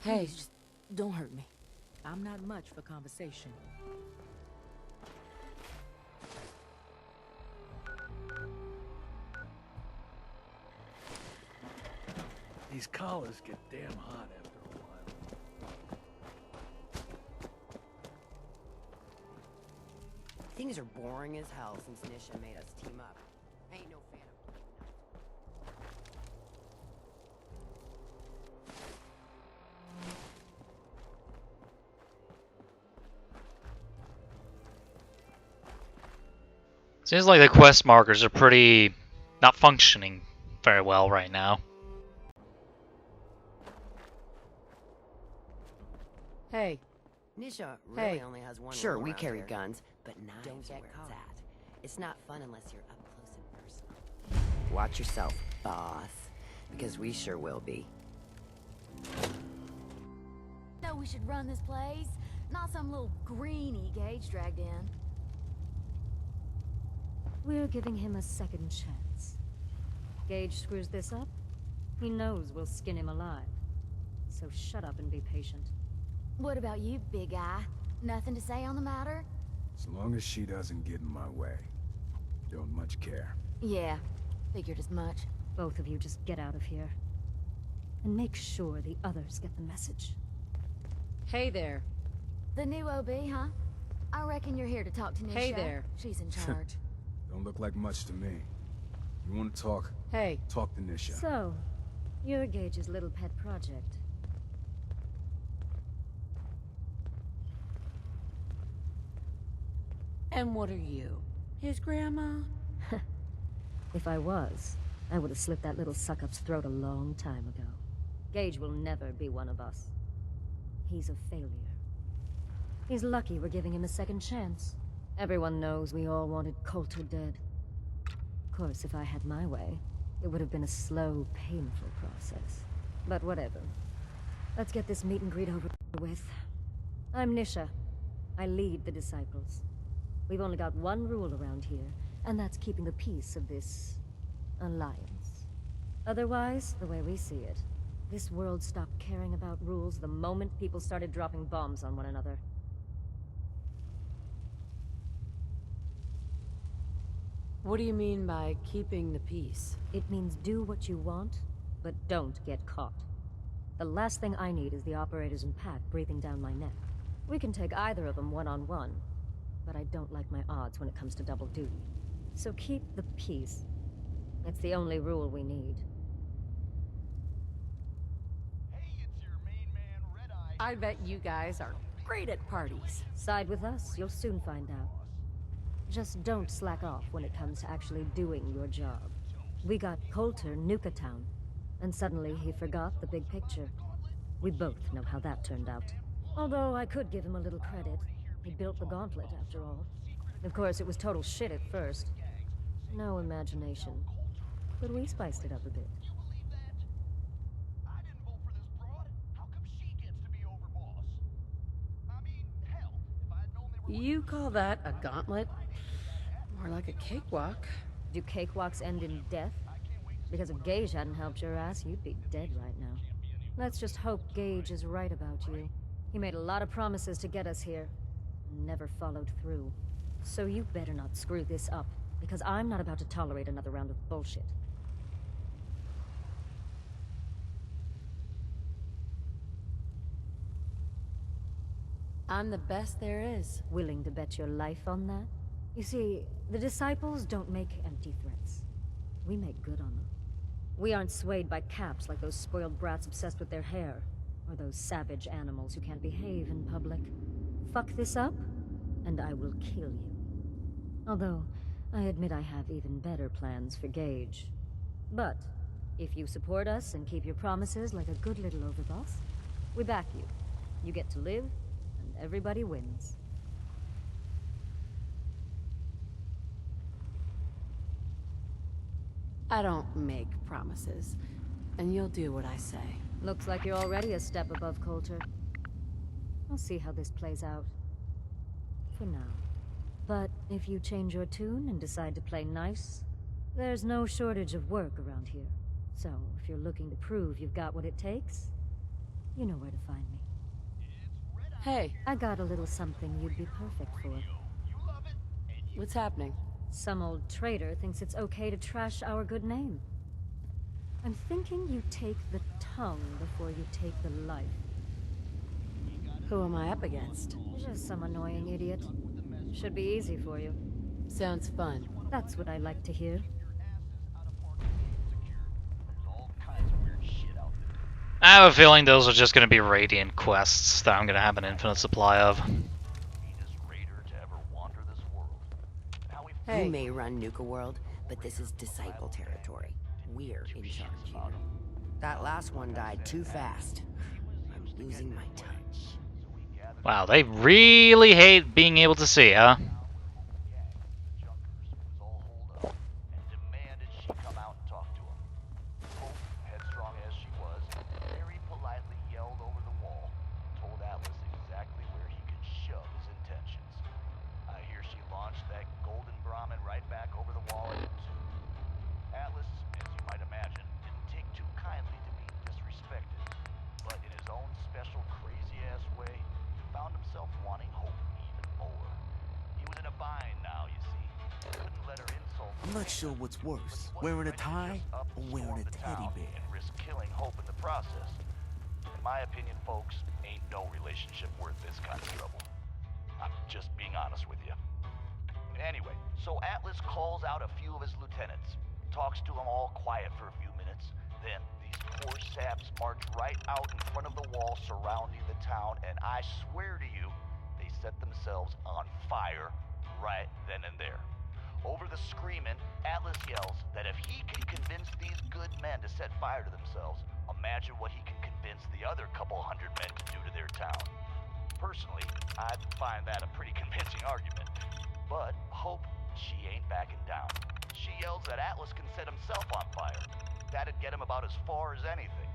Hey, just don't hurt me. I'm not much for conversation. These collars get damn hot after a while. Things are boring as hell since Nisha made us team up. I ain't no fan of Seems like the quest markers are pretty not functioning very well right now. Hey. Nisha really Hey. only has one Sure, rule we around carry here. guns, But knives don't are get where caught. it's at. It's not fun unless you're up close and personal. Watch yourself, boss. Because we sure will be. No, we should run this place. Not some little greenie Gage dragged in. We're giving him a second chance. Gage screws this up, he knows we'll skin him alive. So shut up and be patient. What about you, big guy? Nothing to say on the matter? As long as she doesn't get in my way. Don't much care. Yeah, figured as much. Both of you just get out of here. And make sure the others get the message. Hey there. The new OB, huh? I reckon you're here to talk to Nisha. Hey there. She's in charge. Don't look like much to me. You want to talk? Hey. Talk to Nisha. So, you're Gage's little pet project. And what are you? His grandma? If I was, I would have slit that little suck-up's throat a long time ago. Gage will never be one of us. He's a failure. He's lucky we're giving him a second chance. Everyone knows we all wanted Coulter dead. Of course, if I had my way, it would have been a slow, painful process. But whatever. Let's get this meet and greet over with. I'm Nisha. I lead the Disciples. We've only got one rule around here, and that's keeping the peace of this alliance. Otherwise, the way we see it, this world stopped caring about rules the moment people started dropping bombs on one another. What do you mean by keeping the peace? It means do what you want, but don't get caught. The last thing I need is the operators and Pat breathing down my neck. We can take either of them one-on-one, but I don't like my odds when it comes to double duty. So keep the peace. It's the only rule we need. I bet you guys are great at parties. Side with us, you'll soon find out. Just don't slack off when it comes to actually doing your job. We got Coulter Nuka Town, and suddenly he forgot the big picture. We both know how that turned out. Although I could give him a little credit. He built the gauntlet, after all. Of course, it was total shit at first. No imagination. But we spiced it up a bit. You call that a gauntlet? More like a cakewalk. Do cakewalks end in death? Because if Gage hadn't helped your ass, you'd be dead right now. Let's just hope Gage is right about you. He made a lot of promises to get us here, and never followed through. So you better not screw this up, because I'm not about to tolerate another round of bullshit. I'm the best there is. Willing to bet your life on that? You see, the Disciples don't make empty threats. We make good on them. We aren't swayed by caps like those spoiled brats obsessed with their hair, or those savage animals who can't behave in public. Fuck this up, and I will kill you. Although, I admit I have even better plans for Gage. But, if you support us and keep your promises like a good little overboss, we back you. You get to live, and everybody wins. I don't make promises, and you'll do what I say. Looks like you're already a step above Coulter. I'll see how this plays out. For now. But if you change your tune and decide to play nice, there's no shortage of work around here. So, if you're looking to prove you've got what it takes, You know where to find me. Hey, I got a little something you'd be perfect for. what's happening? Some old traitor thinks it's okay to trash our good name. I'm thinking you take the tongue before you take the life. Who am I up against? Just some annoying idiot. Should be easy for you. Sounds fun. That's what I like to hear. I have a feeling those are just going to be Radiant quests that I'm going to have an infinite supply of. Hey. You may run Nuka World, but this is Disciple territory. We're in charge here. That last one died too fast. I'm losing my touch. Wow, they really hate being able to see, huh? I'm not sure what's worse, wearing a tie or wearing a teddy bear. Risk killing Hope in the process. In my opinion, folks, ain't no relationship worth this kind of trouble. I'm just being honest with you. Anyway, so Atlas calls out a few of his lieutenants, talks to them all quiet for a few minutes. Then these poor saps march right out in front of the wall surrounding the town, and I swear to you, they set themselves on fire right then and there. Over the screaming, Atlas yells that if he can convince these good men to set fire to themselves, imagine what he can convince the other couple hundred men to do to their town. Personally, I find that a pretty convincing argument. But Hope, she ain't backing down. She yells that Atlas can set himself on fire. That'd get him about as far as anything.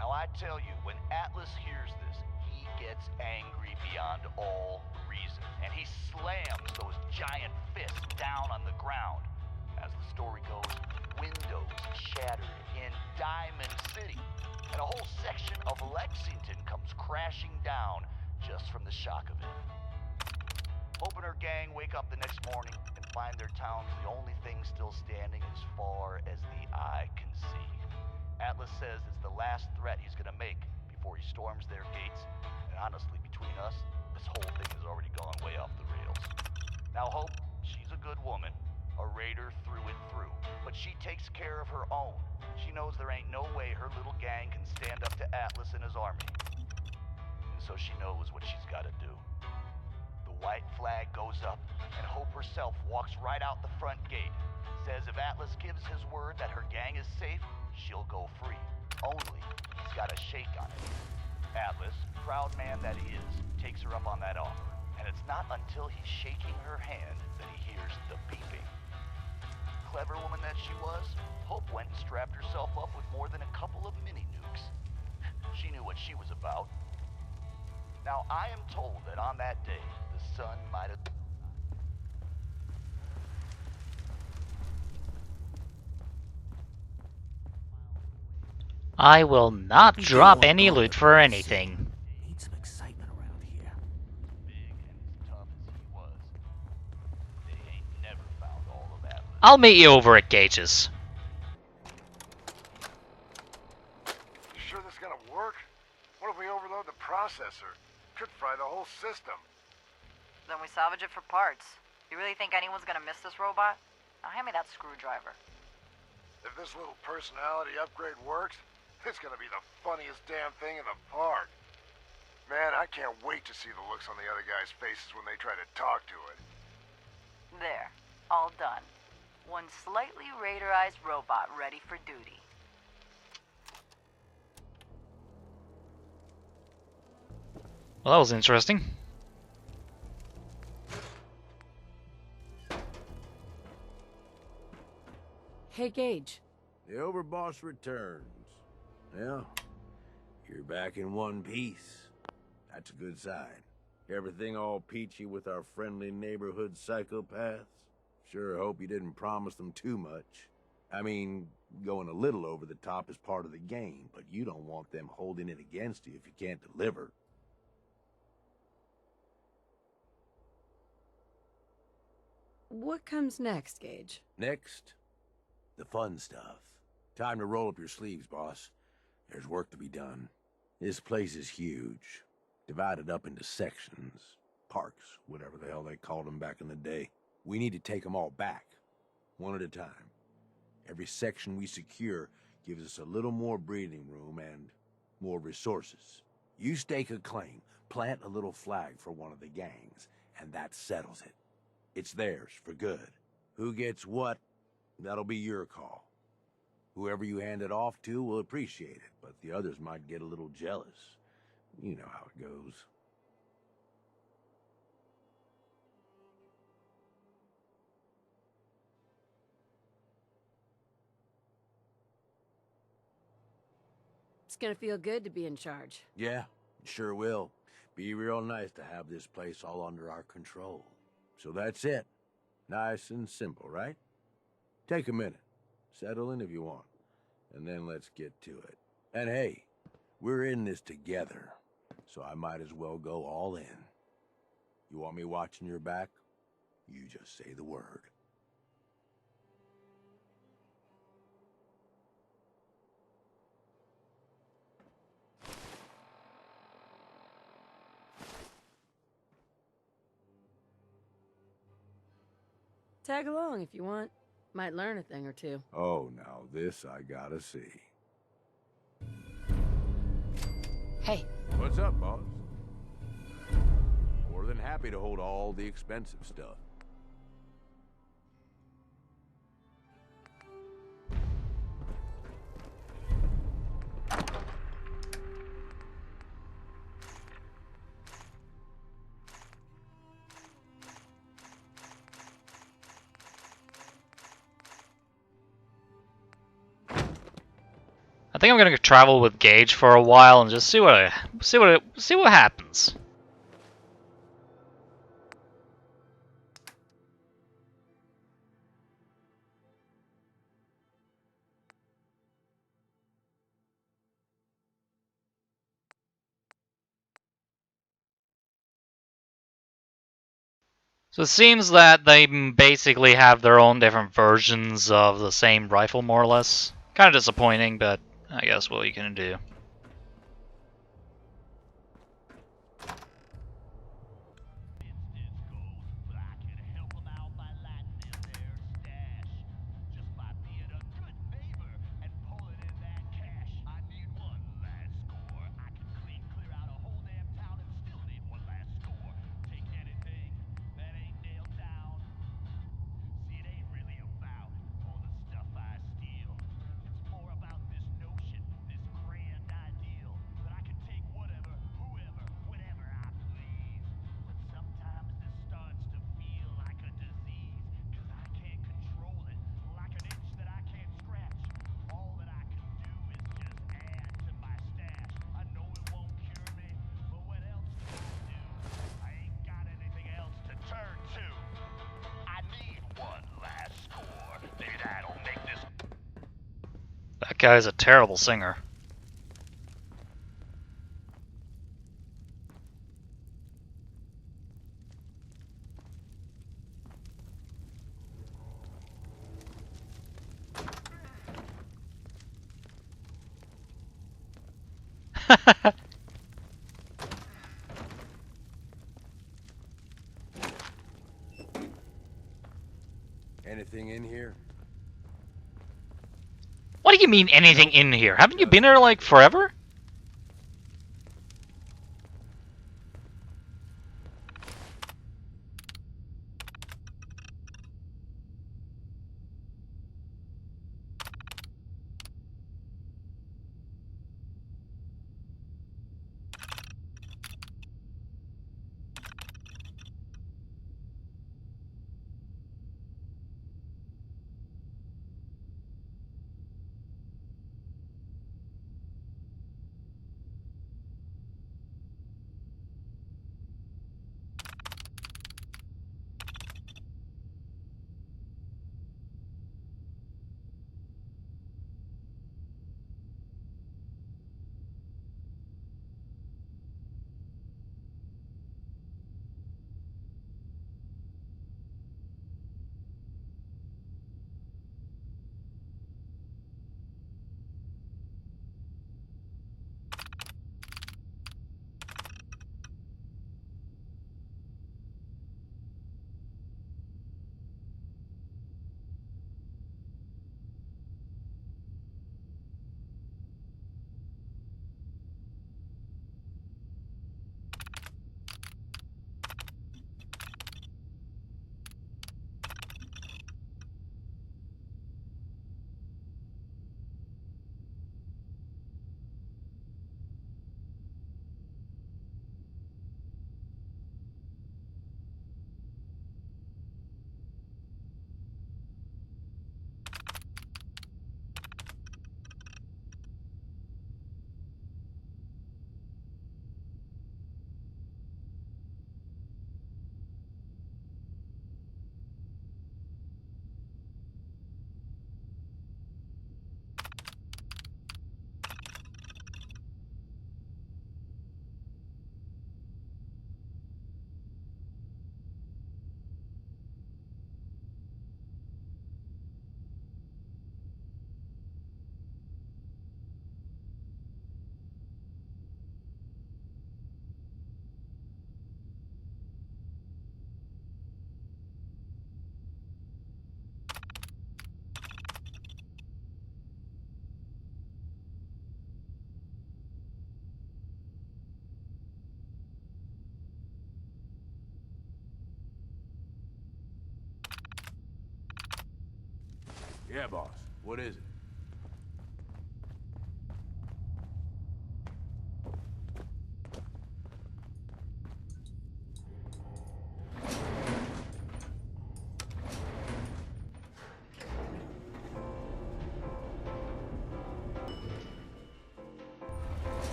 Now I tell you, when Atlas hears this, he gets angry beyond all reason, and he slams those giant fists down on the ground. As the story goes, windows shattered in Diamond City, and a whole section of Lexington comes crashing down just from the shock of it. Hope and her gang wake up the next morning and find their town's the only thing still standing as far as the eye can see. Atlas says it's the last threat he's gonna make before he storms their gates, and honestly, between us, this whole thing has already gone way off the rails. Now Hope, she's a good woman, a raider through and through, but she takes care of her own. She knows there ain't no way her little gang can stand up to Atlas and his army. And so she knows what she's gotta do. The white flag goes up, and Hope herself walks right out the front gate. Says if Atlas gives his word that her gang is safe, she'll go free. Only, he's got a shake on it. Atlas, proud man that he is, takes her up on that offer. And it's not until he's shaking her hand that he hears the beeping. Clever woman that she was, Hope went and strapped herself up with more than a couple of mini nukes. She knew what she was about. Now, I am told that on that day, the sun might have... I will not You drop don't any want loot the for police. anything. Need some excitement around here. Big and as tough as he was, they ain't never found all of Atlas. I'll meet you over at Gage's. You sure this is gonna work? What if we overload the processor? Could fry the whole system. Then we salvage it for parts. You really think anyone's gonna miss this robot? Now hand me that screwdriver. If this little personality upgrade works, it's gonna be the funniest damn thing in the park. Man, I can't wait to see the looks on the other guys' faces when they try to talk to it. There. All done. One slightly raiderized robot ready for duty. Well, that was interesting. Hey, Gage. The overboss returns. Well, you're back in one piece. That's a good sign. Everything all peachy with our friendly neighborhood psychopaths? Sure hope you didn't promise them too much. I mean, Going a little over the top is part of the game, but you don't want them holding it against you if you can't deliver. What comes next, Gage? Next, the fun stuff. Time to roll up your sleeves, boss. There's work to be done. This place is huge, divided up into sections, parks, whatever the hell they called them back in the day. We need to take them all back, one at a time. Every section we secure gives us a little more breathing room and more resources. You stake a claim, plant a little flag for one of the gangs, and that settles it. It's theirs for good. Who gets what, that'll be your call. Whoever you hand it off to will appreciate it, but the others might get a little jealous. You know how it goes. It's gonna feel good to be in charge. Yeah, sure will. Be real nice to have this place all under our control. So that's it. Nice and simple, right? Take a minute. Settle in if you want. And then let's get to it. And hey, we're in this together, so I might as well go all in. You want me watching your back? You just say the word. Tag along if you want. Might learn a thing or two. Oh, now this I gotta see. Hey. What's up, boss? More than happy to hold all the expensive stuff. I think I'm gonna travel with Gage for a while and just see what happens. So it seems that they basically have their own different versions of the same rifle, more or less. Kind of disappointing, but I guess what you can do. That guy's a terrible singer. Anything in here? What do you mean anything in here? Haven't you been here like forever? Yeah, boss. What is it?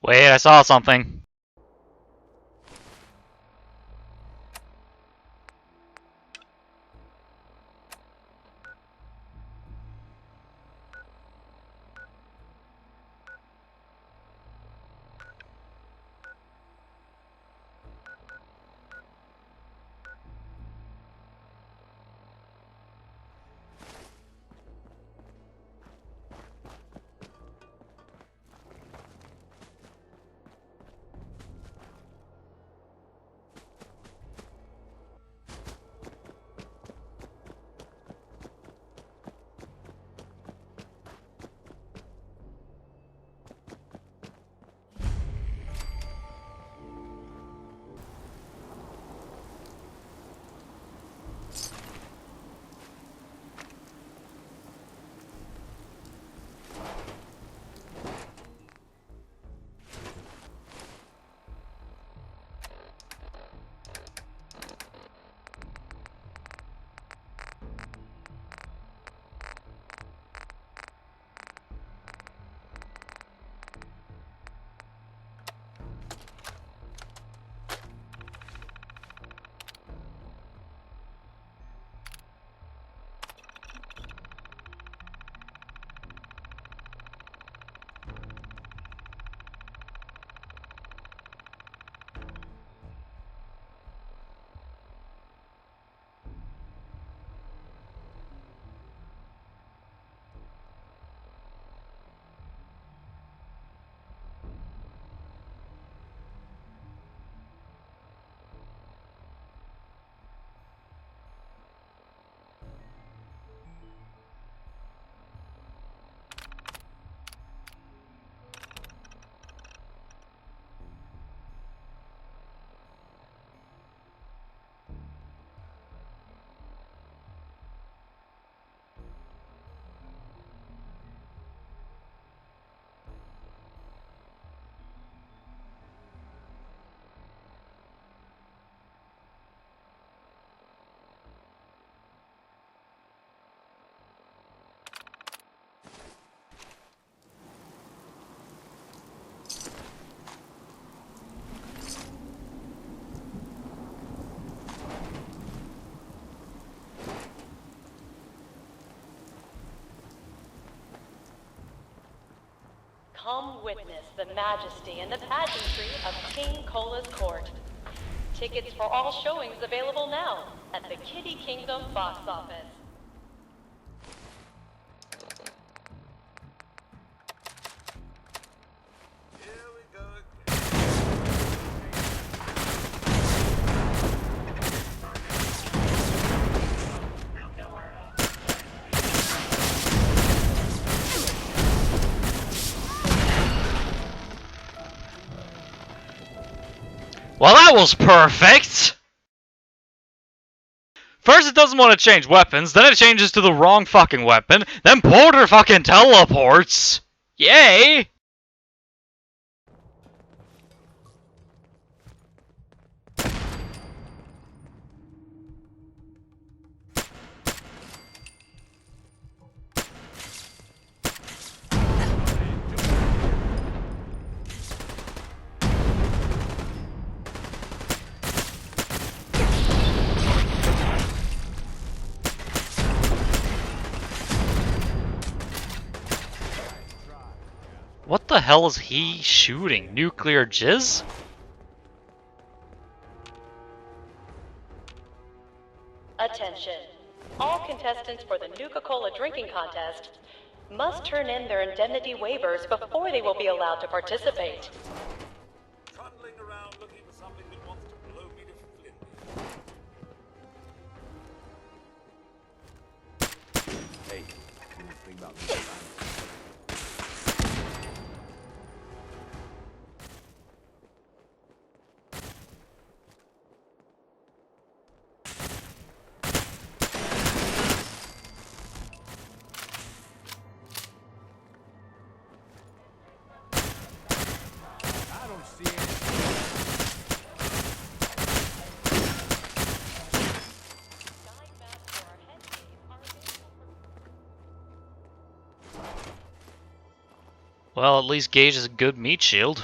Wait, I saw something. Come witness the majesty and the pageantry of King Cola's court. Tickets for all showings available now at the Kitty Kingdom box office. Well, that was perfect! First it doesn't want to change weapons, then it changes to the wrong fucking weapon, then Porter fucking teleports! Yay! What the hell is he shooting? Nuclear jizz? Attention. All contestants for the Nuka-Cola drinking contest must turn in their indemnity waivers before they will be allowed to participate. Trundling around I don't see anything. Well, at least Gage is a good meat shield.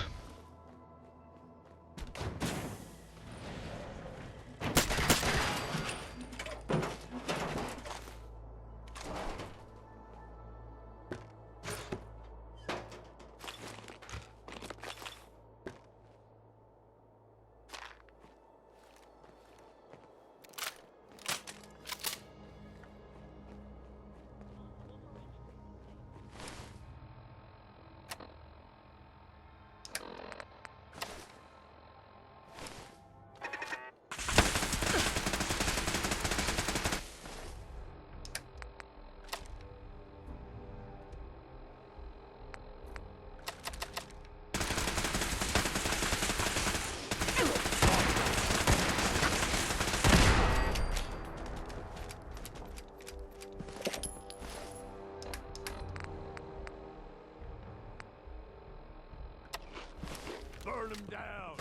Burn him down.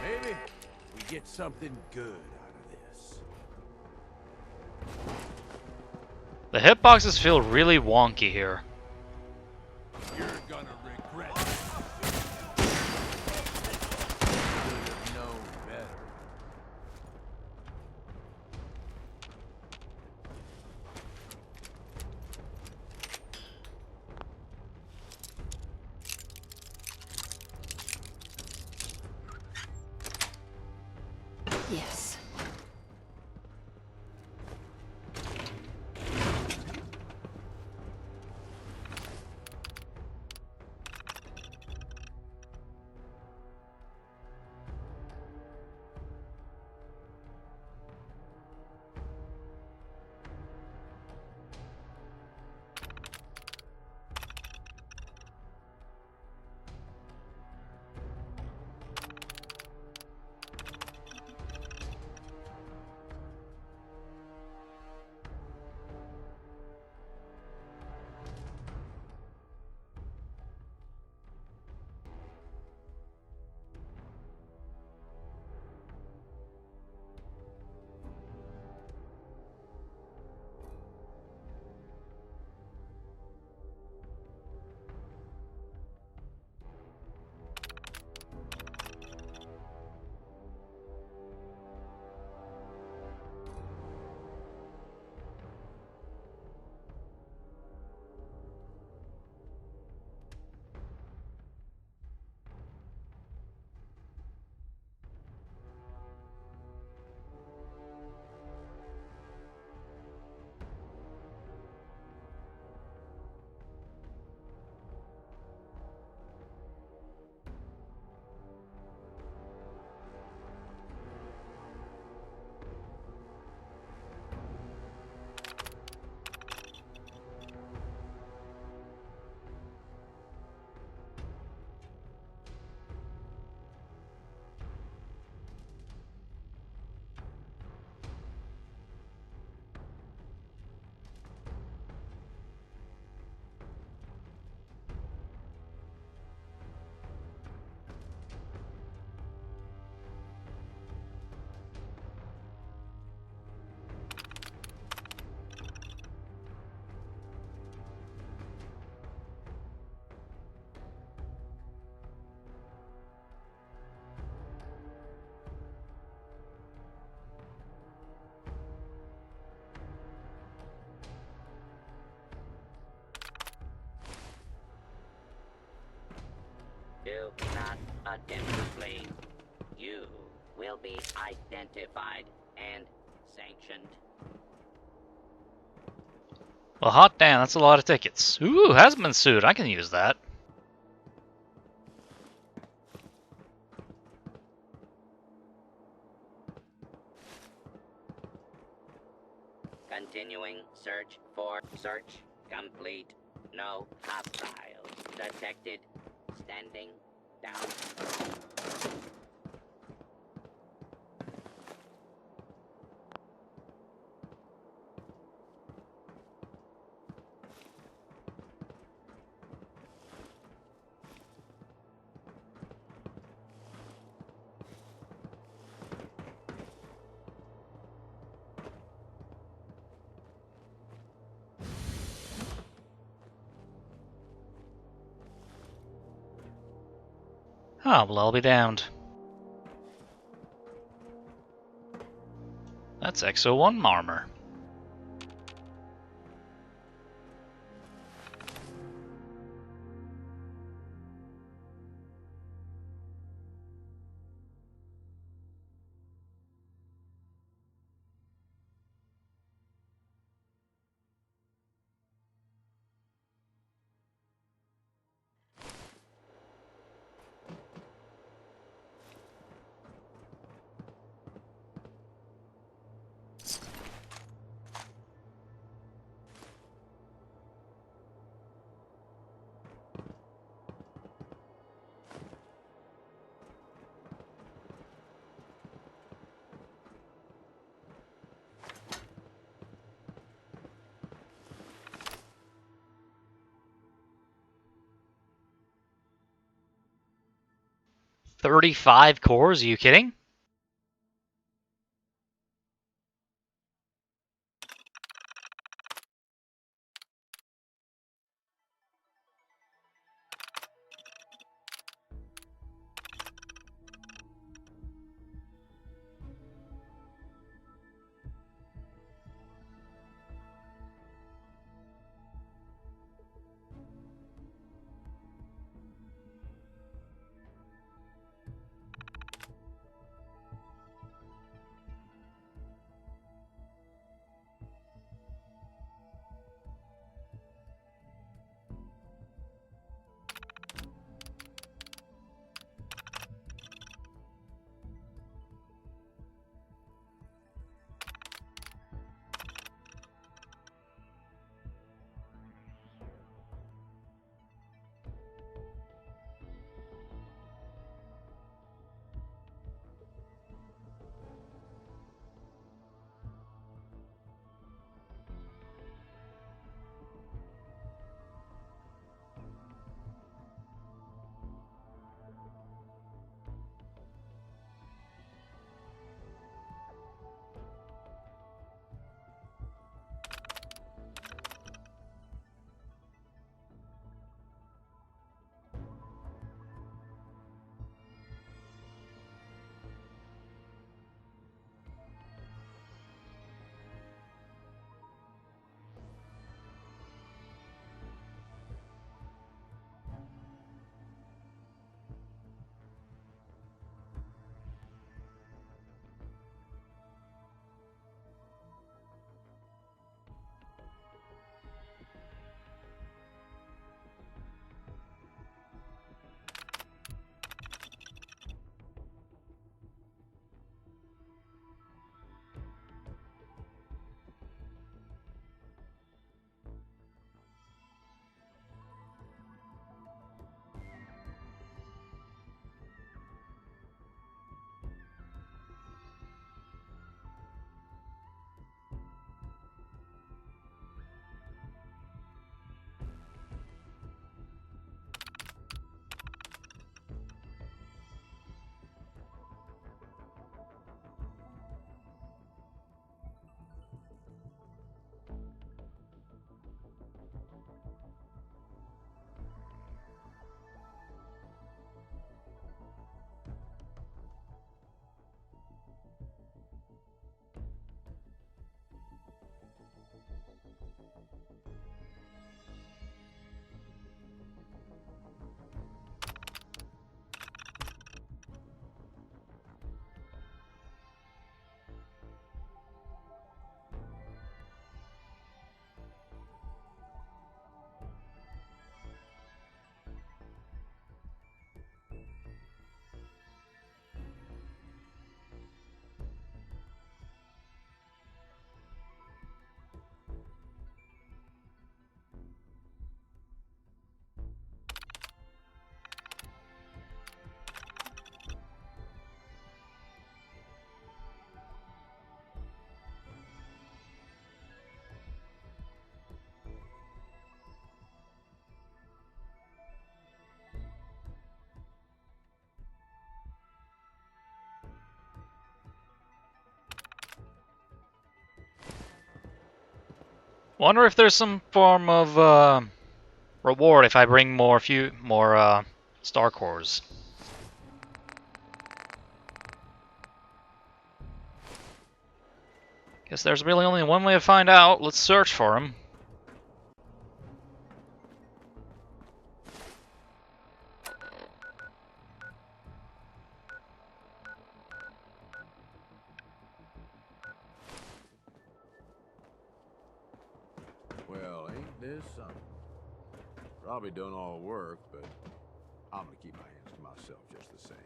Maybe we get something good out of this. The hitboxes feel really wonky here. You're gonna regret it. Should have known better. Yes. Do not attempt to flee. You will be identified and Sanctioned. Well, hot damn, that's a lot of tickets. Ooh, husband suit. I can use that. Continuing search for search complete. No hostiles detected. Standing down. Oh, well, I'll be damned. That's XO1 armor. $35 cores? Are you kidding? Wonder if there's some form of reward if I bring more star cores. Guess there's really only one way to find out. Let's search for him. Well, ain't this something? Probably done all the work, but I'm gonna keep my hands to myself just the same.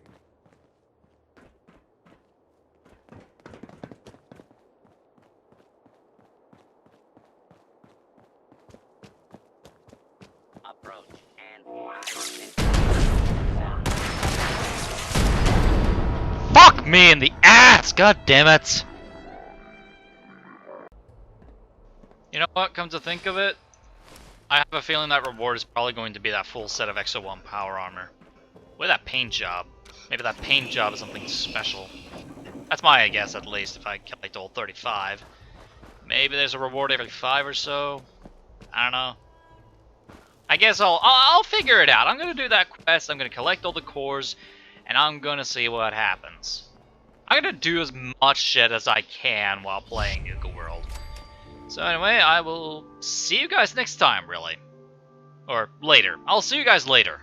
Approach and Fuck me in the ass! God damn it! You know what? Come to think of it, I have a feeling that reward is probably going to be that full set of XO1 power armor. With that paint job. Maybe that paint job is something special. That's my guess, at least, if I collect all 35. Maybe there's a reward every 5 or so. I don't know. I guess I'll figure it out. I'm gonna do that quest. I'm gonna collect all the cores, and I'm gonna see what happens. I'm gonna do as much shit as I can while playing Nuka World. So anyway, I will see you guys next time, really. Or later. I'll see you guys later.